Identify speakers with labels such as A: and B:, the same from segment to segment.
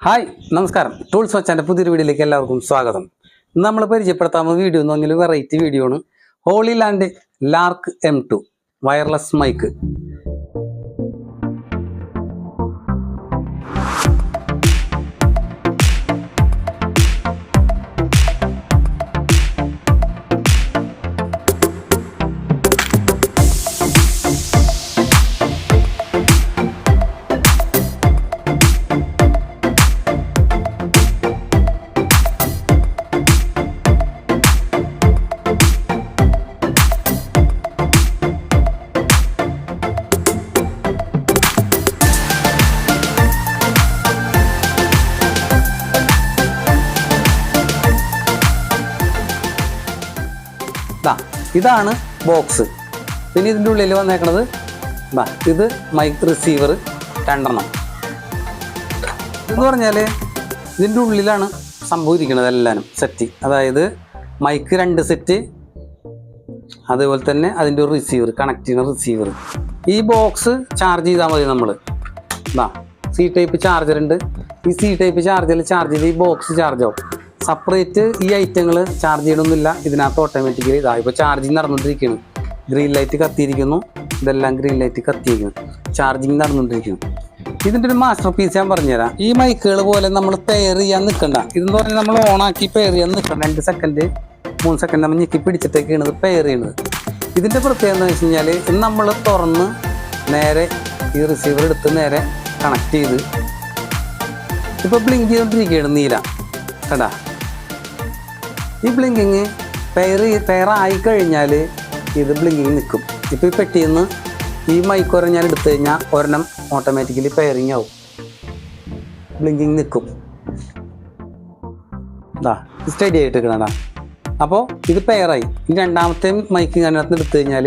A: Hi നമസ്കാരം. Tools വച്ചാൻ്റെ പുതിയൊരു വീഡിയോയിലേക്ക് എല്ലാവർക്കും സ്വാഗതം. നമ്മൾ പരിചയപ്പെടുത്താവുന്ന വീഡിയോ എന്ന് പറഞ്ഞാൽ വെറൈറ്റി വീഡിയോ ആണ്. Hollyland Lark M2 wireless mic. ഇതാണ് ബോക്സ്. പിന്നെ ഇതിൻ്റെ ഉള്ളിൽ വന്നേക്കണത് ഇത് മൈക്ക് റിസീവർ 2 എണ്ണം. ഇതെന്ന് പറഞ്ഞാൽ ഇതിൻ്റെ ഉള്ളിലാണ് സംഭവിച്ചിരിക്കുന്നത് എല്ലാവരും സെറ്റ്. അതായത് മൈക്ക് 2 സെറ്റ്, അതുപോലെ തന്നെ അതിൻ്റെ ഒരു റിസീവർ, കണക്ട് ചെയ്യുന്ന റിസീവർ. ഈ ബോക്സ് ചാർജ് ചെയ്താൽ മതി. നമ്മൾ C ടൈപ്പ് ചാർജർ ഉണ്ട്. ഈ C ടൈപ്പ് ചാർജറിൽ ചാർജ് ചെയ്ത് ഈ ബോക്സ് ചാർജ് ആവും. സെപ്പറേറ്റ് ഈ ഐറ്റങ്ങൾ ചാർജ് ചെയ്യണമെന്നില്ല. ഇതിനകത്ത് ഓട്ടോമാറ്റിക്കലി ഇപ്പോൾ ചാർജിങ് നടന്നുകൊണ്ടിരിക്കുന്നു. ഗ്രീൻ ലൈറ്റ് കത്തിയിരിക്കുന്നു. ഇതെല്ലാം ഗ്രീൻ ലൈറ്റ് കത്തിയിരിക്കുന്നു. ചാർജിങ് നടന്നുകൊണ്ടിരിക്കുന്നു. ഇതിൻ്റെ ഒരു മാസ്റ്റർ പീസ് ഞാൻ പറഞ്ഞുതരാം. ഈ മൈക്കുകൾ പോലെ നമ്മൾ പെയർ ചെയ്യാൻ നിൽക്കണ്ട. ഇതെന്ന് പറഞ്ഞാൽ നമ്മൾ ഓണാക്കി പെയർ ചെയ്യാൻ നിൽക്കണ്ട. 2 സെക്കൻഡ് 3 സെക്കൻഡ് നമ്മൾ ഞെക്കി പിടിച്ചിട്ടൊക്കെയാണ് ഇത് പെയർ ചെയ്യുന്നത്. ഇതിൻ്റെ പ്രത്യേകത എന്ന് വെച്ച് കഴിഞ്ഞാൽ ഇത് നമ്മൾ തുറന്ന് നേരെ ഈ റിസീവർ എടുത്ത് നേരെ കണക്ട് ചെയ്ത് ഇപ്പോൾ ബ്ലിങ്ക് ചെയ്തുകൊണ്ടിരിക്കുകയാണ് നീല. കേട്ടാ, ഈ ബ്ലിങ്കിങ് പെയർ ആയി കഴിഞ്ഞാൽ ഇത് ബ്ലിങ്കിങ് നിൽക്കും. ഇപ്പോൾ ഈ പെട്ടിയിൽ നിന്ന് ഈ മൈക്ക് ഞാൻ എടുത്തു കഴിഞ്ഞാൽ ഒരെണ്ണം ഓട്ടോമാറ്റിക്കലി പെയറിങ് ആവും. ബ്ലിങ്കിങ് നിൽക്കും. സ്റ്റഡി ആയിട്ട് നിൽക്കണടാ. അപ്പോൾ ഇത് പെയറായി. ഈ രണ്ടാമത്തെയും മൈക്ക് അതിനകത്ത് എടുത്തു കഴിഞ്ഞാൽ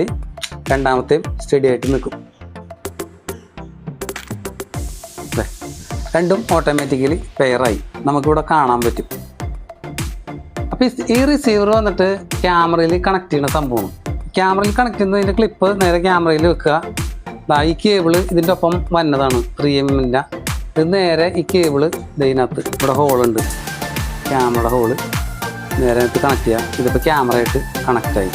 A: രണ്ടാമത്തെയും സ്റ്റഡി ആയിട്ട് നിൽക്കും. രണ്ടും ഓട്ടോമാറ്റിക്കലി പെയറായി നമുക്കിവിടെ കാണാൻ പറ്റും. അപ്പോൾ ഈ റിസീവർ വന്നിട്ട് ക്യാമറയിൽ കണക്ട് ചെയ്യുന്ന സംഭവമാണ്. ക്യാമറയിൽ കണക്ട് ചെയ്യുന്നതിൻ്റെ ക്ലിപ്പ് നേരെ ക്യാമറയിൽ വെക്കുക. ഈ കേബിള് ഇതിൻ്റെ ഒപ്പം വന്നതാണ് 3mm. ഇത് നേരെ ഈ കേബിള് ഇതിനകത്ത് ഇവിടെ ഹോളുണ്ട്, ക്യാമറയുടെ ഹോള് നേരെ അതിനകത്ത് കണക്ട് ചെയ്യുക. ഇതിപ്പോൾ ക്യാമറയായിട്ട് കണക്റ്റായി.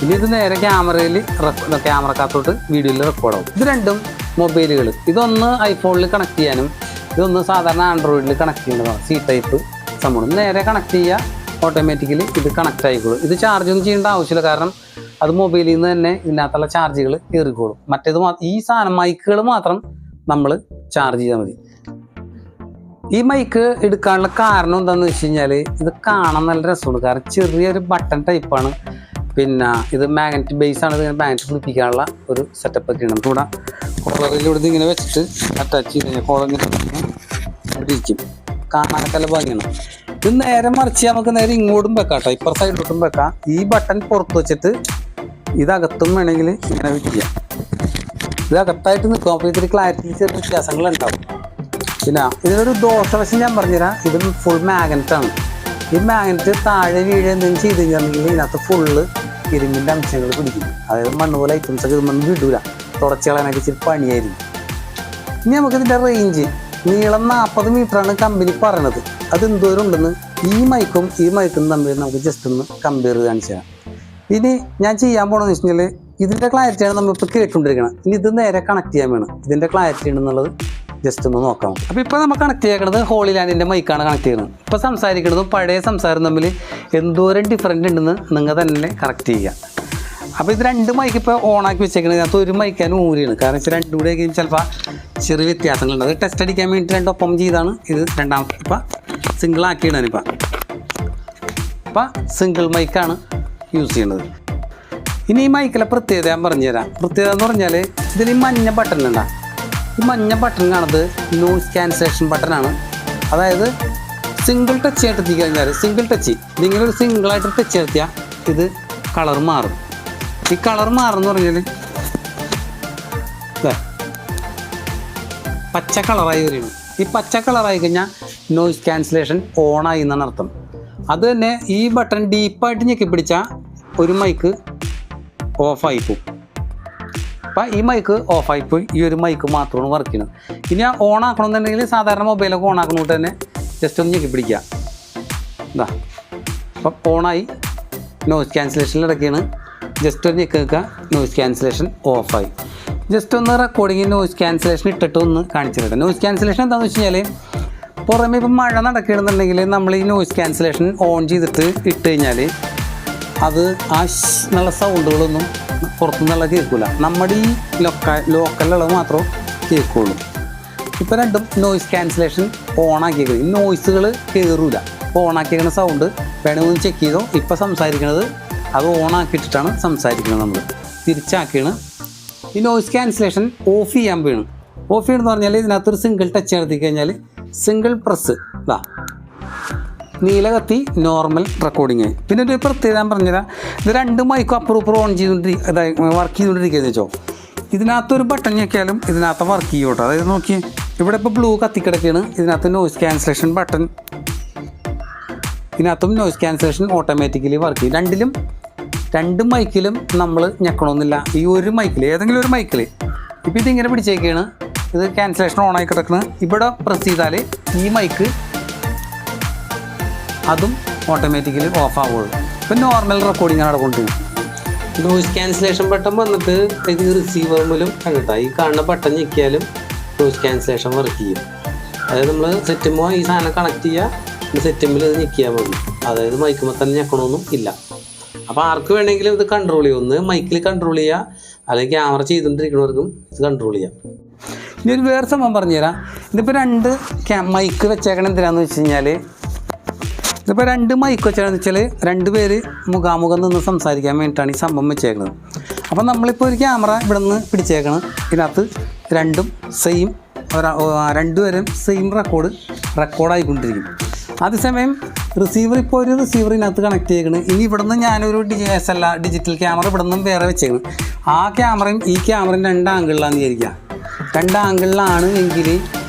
A: ഇനി ഇത് നേരെ ക്യാമറക്കകത്തോട്ട് വീഡിയോയിൽ റെക്കോർഡാവും. ഇത് രണ്ടും മൊബൈലുകൾ. ഇതൊന്ന് ഐഫോണിൽ കണക്ട് ചെയ്യാനും ഇതൊന്ന് സാധാരണ ആൻഡ്രോയിഡിൽ കണക്ട് ചെയ്യുന്നതാണ്. C ടൈപ്പ് സംഭവം നേരെ കണക്ട് ചെയ്യുക. ഓട്ടോമാറ്റിക്കലി ഇത് കണക്റ്റ് ആയിക്കോളും. ഇത് ചാർജൊന്നും ചെയ്യേണ്ട ആവശ്യമില്ല. കാരണം അത് മൊബൈലിൽ നിന്ന് തന്നെ ഇതിനകത്തുള്ള ചാർജുകൾ കയറിക്കോളും. മറ്റേത് ഈ സാധനം മൈക്കുകൾ മാത്രം നമ്മൾ ചാർജ് ചെയ്താൽ മതി. ഈ മൈക്ക് എടുക്കാനുള്ള കാരണം എന്താണെന്ന് വെച്ച് കഴിഞ്ഞാൽ ഇത് കാണാൻ നല്ല രസമുണ്ട്. കാരണം ചെറിയൊരു ബട്ടൺ ടൈപ്പാണ്. പിന്നെ ഇത് മാഗ്നറ്റ് ബേസ് ആണ്. ഇത് മാഗ്നറ്റ് പിടിപ്പിക്കാനുള്ള ഒരു സെറ്റപ്പ് ഒക്കെയാണ്. നമുക്കിവിടെ കോളറിലൂടെ ഇങ്ങനെ വെച്ചിട്ട് അറ്റാച്ച് ചെയ്ത് കഴിഞ്ഞാൽ കോളറിങ്ങനെ അവിടെ ഇരിക്കും. കാണാനൊക്കെ നല്ല ഭംഗിയാണ്. ഇത് നേരെ മറിച്ച് നമുക്ക് നേരെ ഇങ്ങോട്ടും വെക്കാം കേട്ടോ, ഇപ്പുറ സൈഡിലോട്ടും വെക്കാം. ഈ ബട്ടൺ പുറത്ത് വെച്ചിട്ട് ഇതകത്തും വേണമെങ്കിൽ ഇങ്ങനെ വെക്കാം. ഇതകത്തായിട്ട് നിൽക്കും. അപ്പോൾ ഇതിൽ ക്ലാരിറ്റി ചെറിയ വ്യത്യാസങ്ങളുണ്ടാവും. പിന്നെ ഇതിനൊരു ദോഷവശം ഞാൻ പറഞ്ഞുതരാം. ഇത് ഫുൾ മാഗ്നറ്റാണ്. ഈ മാഗ്നറ്റ് താഴെ വീഴ് എന്തെങ്കിലും ചെയ്ത് കഴിഞ്ഞിട്ടുണ്ടെങ്കിൽ ഇതിനകത്ത് ഫുള്ള് ഇരുമ്പിൻ്റെ അംശങ്ങൾ പിടിക്കും. അതായത് മണ്ണ് പോലെ ഐറ്റംസ് ഒക്കെ ഇതൊന്നും വിടൂല. തുടച്ച് കളയാനൊക്കെ ഇച്ചിരി പണിയായിരിക്കും. ഇനി നമുക്കിതിൻ്റെ റേഞ്ച് നീളം 40 മീറ്ററാണ് കമ്പനി പറയണത്. അത് എന്തോരം ഉണ്ടെന്ന് ഈ മൈക്കും തമ്മിൽ നമുക്ക് ജസ്റ്റ് ഒന്ന് കമ്പയർ കാണിച്ചു തരാം. ഇനി ഞാൻ ചെയ്യാൻ പോകണമെന്ന് വെച്ച് കഴിഞ്ഞാൽ ഇതിൻ്റെ ക്ലാരിറ്റിയാണ് നമ്മളിപ്പോൾ കേട്ടുകൊണ്ടിരിക്കണം. ഇനി ഇത് നേരെ കണക്ട് ചെയ്യാൻ വേണം. ഇതിൻ്റെ ക്ലാരിറ്റി ഉണ്ടെന്നുള്ളത് ജസ്റ്റ് ഒന്ന് നോക്കാം. അപ്പോൾ ഇപ്പോൾ നമ്മൾ കണക്ട് ചെയ്യണത് ഹോളി ലാൻഡിൻ്റെ മൈക്കാണ് കണക്ട് ചെയ്യുന്നത്. ഇപ്പോൾ സംസാരിക്കുന്നതും പഴയ സംസാരം തമ്മിൽ എന്തോരം ഡിഫറൻറ്റ് ഉണ്ടെന്ന് നിങ്ങൾ തന്നെ കറക്റ്റ് ചെയ്യുക. അപ്പോൾ ഇത് 2 മൈക്ക് ഇപ്പോൾ ഓണാക്കി വെച്ചേക്കുന്നത്. അതിനകത്ത് ഒരു മൈക്കാണ് ഊരിയാണ്. കാരണം വെച്ചാൽ 2 കൂടെ ആയിരിക്കും ചിലപ്പോൾ ചെറിയ വ്യത്യാസങ്ങളുണ്ട്. അത് ടെസ്റ്റ് അടിക്കാൻ വേണ്ടിയിട്ട് 2 ഒപ്പം ചെയ്താണ്. ഇത് രണ്ടാമത്തെ ഇപ്പം സിംഗിൾ ആക്കിയിടാണ്. ഇപ്പം സിംഗിൾ മൈക്കാണ് യൂസ് ചെയ്യുന്നത്. ഇനി ഈ മൈക്കിലെ പ്രത്യേകത ഞാൻ പറഞ്ഞുതരാം. പ്രത്യേകത എന്ന് പറഞ്ഞാൽ ഇതിൽ ഈ മഞ്ഞ ബട്ടൺ ഉണ്ടാ. ഈ മഞ്ഞ ബട്ടൺ കാണുന്നത് നോയ്സ് ക്യാൻസലേഷൻ ബട്ടണാണ്. അതായത് സിംഗിൾ ടച്ച് ആയിട്ട് എത്തി കഴിഞ്ഞാൽ സിംഗിൾ ടച്ച് ഇങ്ങനെ ഒരു സിംഗിളായിട്ട് ടച്ച് നടത്തിയാൽ ഇത് കളർ മാറും. ഈ കളർ മാറുമെന്ന് പറഞ്ഞാൽ പച്ച കളറായി വരികയാണ്. ഈ പച്ച കളറായി കഴിഞ്ഞാൽ നോയ്സ് ക്യാൻസലേഷൻ ഓണായി എന്നാണ് അർത്ഥം. അത് തന്നെ ഈ ബട്ടൺ ഡീപ്പായിട്ട് ഞെക്കി പിടിച്ചാൽ ഒരു മൈക്ക് ഓഫായി പോകും. അപ്പം ഈ മൈക്ക് ഓഫായിപ്പോയി. ഈ ഒരു മൈക്ക് മാത്രമാണ് വർക്ക് ചെയ്യുന്നത്. ഇനി ഓൺ ആക്കണമെന്നുണ്ടെങ്കിൽ സാധാരണ മൊബൈലൊക്കെ ഓൺ ആക്കണോട്ട് തന്നെ ജസ്റ്റ് ഒന്ന് ഞെക്കി പിടിക്കുക. എന്താ അപ്പം ഓണായി. നോയ്സ് ക്യാൻസലേഷനിൽ ഇടയ്ക്കാണ്. ജസ്റ്റ് ഒരു ഞെക്കി നിൽക്കുക, നോയ്സ് ക്യാൻസലേഷൻ ഓഫായി. ജസ്റ്റ് ഒന്ന് റെക്കോർഡിങ് നോയ്സ് ക്യാൻസലേഷൻ ഇട്ടിട്ട് ഒന്ന് കാണിച്ചിട്ട്. നോയ്സ് ക്യാൻസലേഷൻ എന്താണെന്ന് വെച്ച് കഴിഞ്ഞാൽ പുറമേ ഇപ്പം മഴ നടക്കുകയാണെന്നുണ്ടെങ്കിൽ നമ്മൾ ഈ നോയ്സ് ക്യാൻസലേഷൻ ഓൺ ചെയ്തിട്ട് ഇട്ട് കഴിഞ്ഞാൽ അത് ആ എന്നുള്ള സൗണ്ടുകളൊന്നും പുറത്തുനിന്നുള്ള കേൾക്കില്ല. നമ്മുടെ ഈ ലോക്കലുള്ളത് മാത്രമേ കേൾക്കുള്ളൂ. ഇപ്പോൾ രണ്ടും നോയ്സ് ക്യാൻസലേഷൻ ഓണാക്കിയേക്കുന്നത്. ഈ നോയ്സുകൾ കയറില്ല. ഇപ്പോൾ ഓണാക്കിയേക്കുന്ന സൗണ്ട് വേണമെന്ന് ചെക്ക് ചെയ്തോ. ഇപ്പോൾ സംസാരിക്കുന്നത് അത് ഓണാക്കിയിട്ടിട്ടാണ് സംസാരിക്കുന്നത്. നമ്മൾ തിരിച്ചാക്കിയാണ്. ഈ നോയ്സ് ക്യാൻസലേഷൻ ഓഫ് ചെയ്യാൻ വീണ്. ഓഫ് ചെയ്യണമെന്ന് പറഞ്ഞാൽ ഇതിനകത്തൊരു സിംഗിൾ ടച്ച് നടത്തി കഴിഞ്ഞാൽ സിംഗിൾ പ്രസ് ഇതാ നീല കത്തി നോർമൽ റെക്കോർഡിങ് ആയി. പിന്നെ ഒരു പ്രത്യേകത ഞാൻ പറഞ്ഞുതരാം. ഇത് രണ്ട് മൈക്കും അപ്പുറം ഓൺ വർക്ക് ചെയ്തുകൊണ്ടിരിക്കുകയെന്ന് വെച്ചോ. ഇതിനകത്തൊരു ബട്ടൺ ഞെക്കിയാലും ഇതിനകത്ത് വർക്ക് ചെയ്യും കേട്ടോ. അതായത് നോക്കി ഇവിടെ ഇപ്പോൾ ബ്ലൂ കത്തിക്കിടക്കുകയാണ്. ഇതിനകത്ത് നോയ്സ് ക്യാൻസലേഷൻ ബട്ടൺ, ഇതിനകത്തും നോയ്സ് ക്യാൻസലേഷൻ ഓട്ടോമാറ്റിക്കലി വർക്ക് ചെയ്യും. രണ്ട് മൈക്കിലും നമ്മൾ ഞെക്കണമെന്നില്ല. ഈ ഒരു മൈക്കിൽ ഏതെങ്കിലും ഒരു മൈക്കിൽ ഇപ്പോൾ ഇതിങ്ങനെ പിടിച്ചേക്കാണ്. ഇത് ക്യാൻസലേഷൻ ഓണായി കിടക്കുന്നത്. ഇവിടെ പ്രസ് ചെയ്താൽ ഈ മൈക്ക് അതും ഓട്ടോമാറ്റിക്കലി ഓഫ് ആവുള്ളൂ. ഇപ്പം നോർമൽ റെക്കോർഡിങ് ആണ് കൊണ്ടുപോകും. നോയ്സ് ക്യാൻസലേഷൻ ബട്ടൺ വന്നിട്ട് ഇത് റിസീവറിലും കണ്ടിട്ടാ ഈ കാണുന്ന ബട്ടൺ ഞെക്കിയാലും നോയ്സ് ക്യാൻസലേഷൻ വർക്ക് ചെയ്യും. അതായത് നമ്മൾ സെറ്റുമ്പോൾ ഈ സാധനം കണക്ട് ചെയ്യുക, സെറ്റുമ്പോൾ ഇത് ഞെക്കിയാൽ മതി. അതായത് മൈക്കുമ്പോൾ തന്നെ ഞെക്കണമൊന്നും ഇല്ല. അപ്പോൾ ആർക്ക് വേണമെങ്കിലും ഇത് കൺട്രോൾ ചെയ്യും. ഒന്ന് മൈക്കിൽ കൺട്രോൾ ചെയ്യുക, അല്ലെങ്കിൽ ക്യാമറ ചെയ്തുകൊണ്ടിരിക്കുന്നവർക്കും ഇത് കൺട്രോൾ ചെയ്യാം. ഇനി ഒരു വേറെ സംഭവം പറഞ്ഞുതരാം. ഇതിപ്പോൾ രണ്ട് മൈക്ക് വെച്ചേക്കണം എന്തിനാന്ന് വെച്ച് കഴിഞ്ഞാൽ, ഇതിപ്പോൾ രണ്ട് മൈക്ക് വെച്ചാണെന്ന് വെച്ചാൽ രണ്ട് പേര് മുഖാമുഖം നിന്ന് സംസാരിക്കാൻ വേണ്ടിയിട്ടാണ് ഈ സംഭവം വെച്ചേക്കുന്നത്. അപ്പം നമ്മളിപ്പോൾ ഒരു ക്യാമറ ഇവിടെ നിന്ന് പിടിച്ചേക്കണം. ഇതിനകത്ത് രണ്ടും സെയിം രണ്ടുപേരും സെയിം റെക്കോർഡായിക്കൊണ്ടിരിക്കും. അതേസമയം റിസീവർ ഇപ്പോൾ ഒരു റിസീവറിനകത്ത് കണക്ട് ചെയ്യണം. ഇനി ഇവിടെ നിന്ന് ഞാനൊരു ഡിജിറ്റൽ ക്യാമറ ഇവിടെ നിന്നും വേറെ വെച്ചേക്കണം. ആ ക്യാമറയും ഈ ക്യാമറയും രണ്ട് ആംഗിളിലാണെന്ന് വിചാരിക്കുക. രണ്ട് ആംഗിളിലാണ് എങ്കിൽ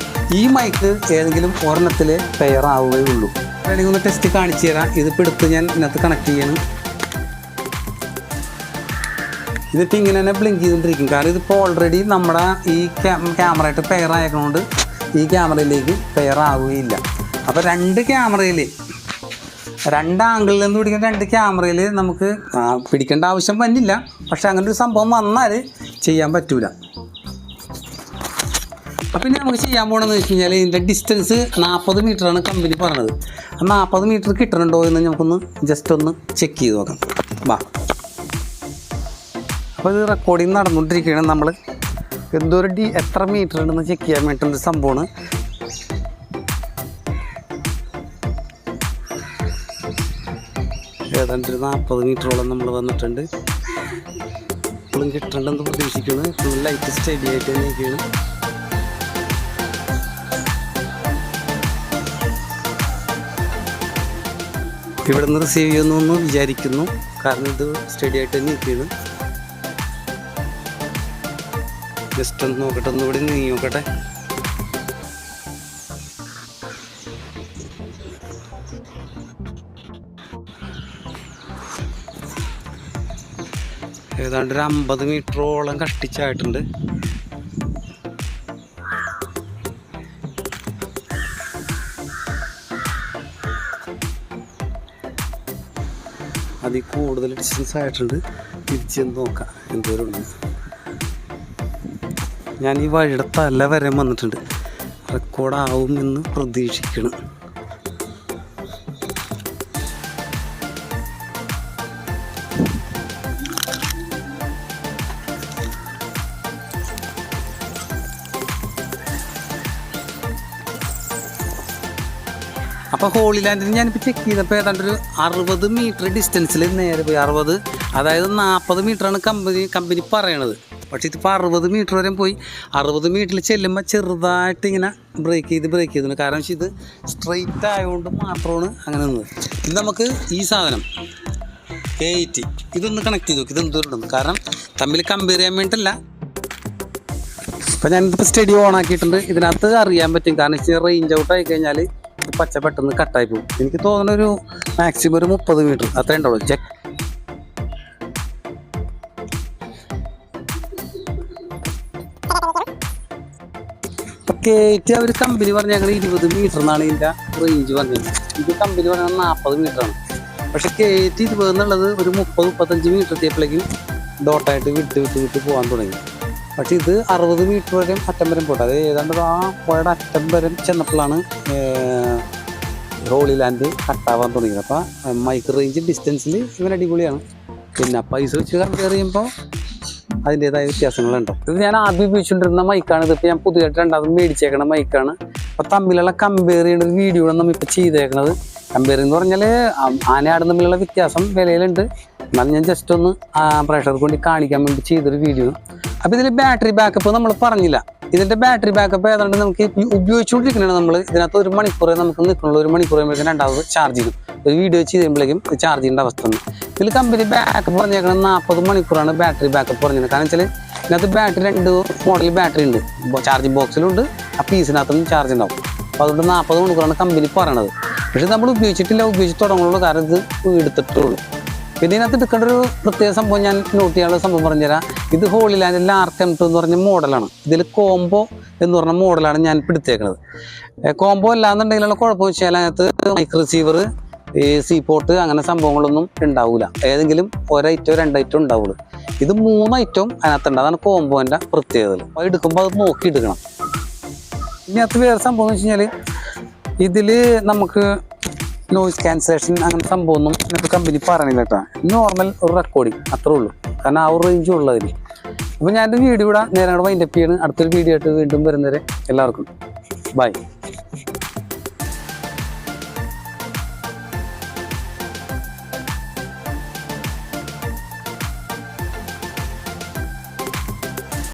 A: ഈ മൈക്ക് ഏതെങ്കിലും ഒരെണ്ണത്തിൽ പെയർ ആവുകയുള്ളൂ. വേണമെങ്കിൽ ഒന്ന് ടെസ്റ്റ് കാണിച്ചു തരാം. ഇതിപ്പോൾ എടുത്ത് ഞാൻ ഇതിനകത്ത് കണക്ട് ചെയ്യണം. ഇതിപ്പോൾ ഇങ്ങനെ തന്നെ ബ്ലിങ്ക് ചെയ്തുകൊണ്ടിരിക്കും. കാരണം ഇതിപ്പോൾ ഓൾറെഡി നമ്മുടെ ഈ ക്യാമറയായിട്ട് പെയർ ആയതുകൊണ്ട് ഈ ക്യാമറയിലേക്ക് പെയർ ആവുകയില്ല. അപ്പോൾ രണ്ട് ക്യാമറയിൽ രണ്ട് ആംഗിളിൽ നിന്ന് പിടിക്കുന്ന രണ്ട് ക്യാമറയിൽ നമുക്ക് പിടിക്കേണ്ട ആവശ്യം വന്നില്ല. പക്ഷെ അങ്ങനെ ഒരു സംഭവം വന്നാൽ ചെയ്യാൻ പറ്റൂല. അപ്പം ഇനി നമുക്ക് ചെയ്യാൻ പോകണമെന്ന് വെച്ച് കഴിഞ്ഞാൽ ഇതിൻ്റെ ഡിസ്റ്റൻസ് 40 മീറ്ററാണ് കമ്പനി പറഞ്ഞത്. ആ 40 മീറ്റർ കിട്ടുന്നുണ്ടോ എന്ന് നമുക്കൊന്ന് ജസ്റ്റ് ഒന്ന് ചെക്ക് ചെയ്ത് നോക്കാം. വാ. അപ്പോൾ ഇത് റെക്കോർഡിങ് നടന്നുകൊണ്ടിരിക്കുകയാണ്. നമ്മൾ എത്ര മീറ്റർ ഉണ്ടെന്ന് ചെക്ക് ചെയ്യാൻ വേണ്ടിയിട്ടുള്ളൊരു സംഭവമാണ്. ഏതാണ്ട് 40 മീറ്ററോളം നമ്മൾ വന്നിട്ടുണ്ട്. ഇപ്പോഴും കിട്ടണ്ടെന്ന് പ്രതീക്ഷിക്കുന്നത്. ലൈറ്റ് സ്റ്റഡി ആയിട്ട് തന്നെയൊക്കെയാണ്. ഇവിടെ നിന്ന് റിസീവ് ചെയ്യുന്നു വിചാരിക്കുന്നു. കാരണം ഇത് സ്റ്റഡി ആയിട്ട് തന്നെ നിൽക്കുകയാണ്. ജസ്റ്റ് ഒന്ന് നോക്കട്ടെ, ഒന്നുകൂടി നീങ്ങി നോക്കട്ടെ. ഏതാണ്ട് 50 മീറ്ററോളം കഷ്ടിച്ചായിട്ടുണ്ട്. അതിൽ കൂടുതൽ ഡിസ്റ്റൻസ് ആയിട്ടുണ്ട്. തിരിച്ചെന്ന് നോക്കാം എന്തോരം ഉണ്ട്. ഞാൻ ഈ വഴിയുടെ തല വരെ വന്നിട്ടുണ്ട്. റെക്കോർഡാവും എന്ന് പ്രതീക്ഷിക്കണം. അപ്പോൾ ഹോളി ലാൻഡിൽ ഞാനിപ്പോൾ ചെക്ക് ചെയ്തപ്പോൾ ഏതാണ്ട് ഒരു 60 മീറ്റർ ഡിസ്റ്റൻസിൽ നേരെ പോയി. 60, അതായത് 40 മീറ്ററാണ് കമ്പനി പറയണത്. പക്ഷേ ഇതിപ്പോൾ 60 മീറ്റർ വരെ പോയി. 60 മീറ്ററിൽ ചെല്ലുമ്പോൾ ചെറുതായിട്ട് ഇങ്ങനെ ബ്രേക്ക് ചെയ്തു. കാരണം ഇത് സ്ട്രെയിറ്റ് ആയതുകൊണ്ട് മാത്രമാണ് അങ്ങനെ നിന്നത്. ഇത് നമുക്ക് ഈ സാധനം A80 ഇതൊന്ന് കണക്ട് ചെയ്ത് നോക്കി. ഇതെന്തോരം കാരണം തമ്മിൽ കമ്പയർ ചെയ്യാൻ വേണ്ടിയിട്ടല്ല. ഇപ്പോൾ ഞാനിതിപ്പോൾ സ്റ്റഡി ഓൺ ആക്കിയിട്ടുണ്ട്. ഇതിനകത്ത് അറിയാൻ പറ്റും. കാരണം ഇച്ചിരി റേഞ്ച് ഔട്ട് ആയി കഴിഞ്ഞാൽ പച്ച പെട്ടെന്ന് കട്ടായി പോകും. എനിക്ക് തോന്നുന്ന ഒരു മാക്സിമം ഒരു 30 മീറ്റർ അത്രേ ഉണ്ടാവുള്ളൂ. കയറ്റി അവർ കമ്പനി പറഞ്ഞ ഞങ്ങൾ 20 മീറ്റർ എന്നാണ് ഇതിൻ്റെ റേഞ്ച് പറഞ്ഞത്. ഇത് കമ്പനി പറഞ്ഞാൽ 40 മീറ്ററാണ്. പക്ഷെ കയറ്റി 20 എന്നുള്ളത് ഒരു 30-35 മീറ്റർ എത്തിയപ്പോഴേക്കും ഡോട്ടായിട്ട് വിട്ട് പോകാൻ തുടങ്ങി. പക്ഷെ ഇത് 60 മീറ്റർ വരെ അറ്റം വരെ പോട്ടെ. അത് ഏതാണ്ട് ആ പുഴയുടെ അറ്റം വരെ ചെന്നപ്പോഴാണ് ഹോളി ലാൻഡ് കട്ടാവാൻ തുടങ്ങിയത്. അപ്പോൾ മൈക്രോ റേഞ്ച് ഡിസ്റ്റൻസിൽ ഇവൻ അടിപൊളിയാണ്. പിന്നെ പൈസ വെച്ച് കമ്പയർ ചെയ്യുമ്പോൾ അതിൻ്റെതായ വ്യത്യാസങ്ങളുണ്ട്. ഇത് ഞാൻ ആദ്യം ഉപയോഗിച്ചുകൊണ്ടിരുന്ന മൈക്കാണ്. ഇതിപ്പോൾ ഞാൻ പുതിയതായിട്ട് രണ്ടാമത് മേടിച്ചേക്കണ മൈക്കാണ്. അപ്പോൾ തമ്മിലുള്ള കമ്പയർ ചെയ്യുന്ന ഒരു വീഡിയോ ആണ് നമ്മളിപ്പോൾ ചെയ്തേക്കണത്. കമ്പയർ എന്ന് പറഞ്ഞാൽ ആനയാടും തമ്മിലുള്ള വ്യത്യാസം വിലയിലുണ്ട്. എന്നാലും ഞാൻ ജസ്റ്റ് ഒന്ന് പ്രേക്ഷകർക്ക് വേണ്ടി കാണിക്കാൻ വേണ്ടി ചെയ്തൊരു വീഡിയോ. അപ്പോൾ ഇതിൽ ബാറ്ററി ബാക്കപ്പ് നമ്മൾ പറഞ്ഞില്ല. ഇതിൻ്റെ ബാറ്ററി ബാക്കപ്പ് ഏതാണ്ട് നമുക്ക് ഉപയോഗിച്ചുകൊണ്ടിരിക്കണതാണ്. നമ്മൾ ഇതിനകത്ത് 1 മണിക്കൂറേ നമുക്ക് നിൽക്കുള്ളൂ. 1 മണിക്കൂർ കഴിയുമ്പോഴേക്കും രണ്ടാമത് ചാർജ് ചെയ്യും. ഒരു വീഡിയോ ചെയ്യുമ്പോഴേക്കും ചാർജ് ചെയ്യേണ്ട അവസ്ഥ ഉണ്ട്. ഇതിൽ കമ്പനി ബാക്കപ്പ് പറഞ്ഞേക്കണം 40 മണിക്കൂറാണ് ബാറ്ററി ബാക്കപ്പ് പറഞ്ഞത്. കാരണം വെച്ചാൽ ഇതിനകത്ത് ബാറ്ററി 2 മോഡൽ ബാറ്ററി ഉണ്ട്. ചാർജിങ് ബോക്സിലുണ്ട്, ആ പീസിനകത്തൊന്നും ചാർജ് ഉണ്ടാവും. അപ്പോൾ അതുകൊണ്ട് 40 മണിക്കൂറാണ് കമ്പനി പറയണത്. പക്ഷെ നമ്മൾ ഉപയോഗിച്ചിട്ടില്ല, ഉപയോഗിച്ച് തുടങ്ങുള്ളൂ. കാരണം ഇത് എടുത്തിട്ടുള്ളൂ. പിന്നെ ഇതിനകത്ത് എടുക്കേണ്ട ഒരു പ്രത്യേക സംഭവം ഞാൻ നോട്ട് ചെയ്യാനുള്ള സംഭവം പറഞ്ഞുതരാം. ഇത് ഹോളി ലാൻഡിൽ RKM2 എന്ന് പറഞ്ഞ മോഡലാണ്. ഇതിൽ കോംബോ എന്ന് പറഞ്ഞ മോഡലാണ് ഞാൻ എടുത്തേക്കുന്നത്. കോംബോ അല്ലാന്നുണ്ടെങ്കിലുള്ള കുഴപ്പം വെച്ചാൽ അതിനകത്ത് മൈക്രോ റിസീവർ, സി പോർട്ട് അങ്ങനെ സംഭവങ്ങളൊന്നും ഉണ്ടാവില്ല. ഏതെങ്കിലും 1 ഐറ്റോ 2 ഐറ്റോ ഉണ്ടാവുള്ളൂ. ഇത് 3 ഐറ്റവും അതിനകത്തുണ്ട്. അതാണ് കോംബോൻ്റെ പ്രത്യേകതകൾ. അപ്പോൾ എടുക്കുമ്പോൾ അത് നോക്കി എടുക്കണം. ഇതിനകത്ത് വേറെ സംഭവം എന്ന് വെച്ച് കഴിഞ്ഞാൽ ഇതിൽ നമുക്ക് നോയിസ് ക്യാൻസലേഷൻ അങ്ങനെ സംഭവമൊന്നും ഇതിനകത്ത് കമ്പനി പറയണില്ല കേട്ടോ. നോർമൽ ഒരു റെക്കോർഡിങ് അത്രേ ഉള്ളൂ. കാരണം ആ ഒരു റേഞ്ചും ഉള്ളതിന്. അപ്പോൾ ഞാനൊരു വീഡിയോ ഇവിടെ നേരെ വൈൻഡപ്പ് ചെയ്യണം. അടുത്തൊരു വീഡിയോ ആയിട്ട് വീണ്ടും വരുന്നവരെ എല്ലാവർക്കും ബൈ.